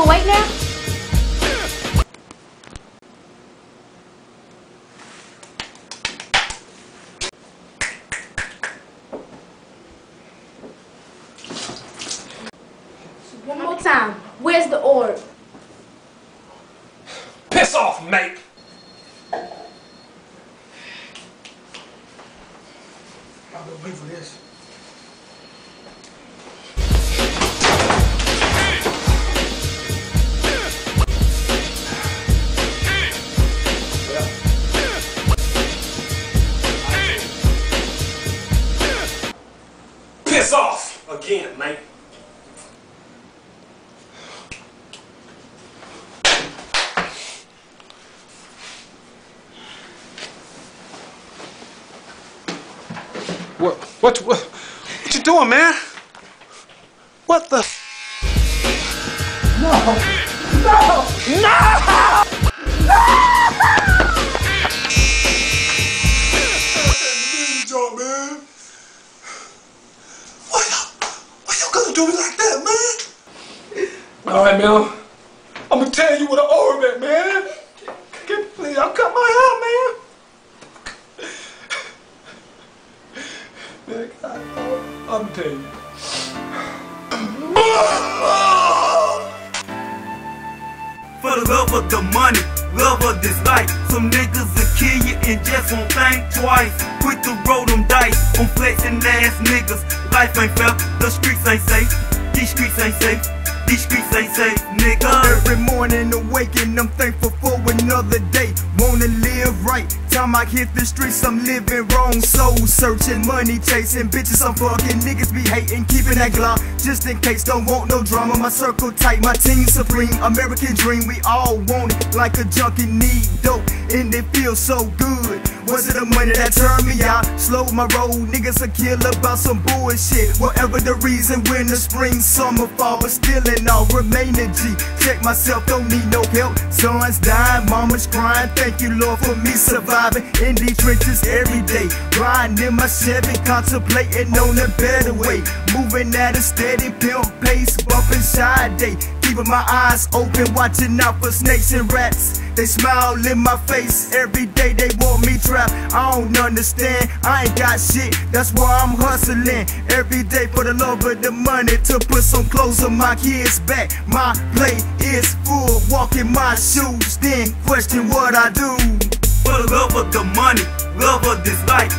awake now? One more time. Where's the orb? Piss off, mate! I've been waiting for this. Piss off again, mate. What you doing, man? What the? No! No! No! Man. Why y'all gonna do me like that, man? All right, man. I'm gonna tell you what an orb at, man. Please, I'll cut my hair, man. Man, I'm gonna tell you. For the love of the money, love of this life, some niggas will kill you and just won't think twice. Quick to roll them dice on flexing ass niggas. Life ain't fair, the streets ain't safe. These streets ain't safe. These streets ain't safe, nigga. Every morning awaken, I'm thankful for another day. Wanna live right. Time I hit the streets, I'm living wrong. Soul searching, money chasing, bitches I'm fucking. Niggas be hating, keeping that Glock just in case. Don't want no drama. My circle tight, my team supreme. American dream, we all want it. Like a junkie need dope, and it feels so good. Was it the money that turned me out? Slowed my roll, niggas a kill about some bullshit. Whatever the reason, winter, spring, summer, fall, but still in all remain a G. Check myself, don't need no help. Sons dying, mama's crying. Thank you, Lord, for me surviving in these trenches every day. Riding in my Chevy, contemplating on a better way. Moving at a steady pimp pace, bumping shy day. Keeping my eyes open, watching out for snakes and rats. They smile in my face every day, they want me trapped. I don't understand, I ain't got shit, that's why I'm hustling every day for the love of the money, to put some clothes on my kids' back. My plate is full, walking my shoes, then question what I do. For the love of the money, love of this life.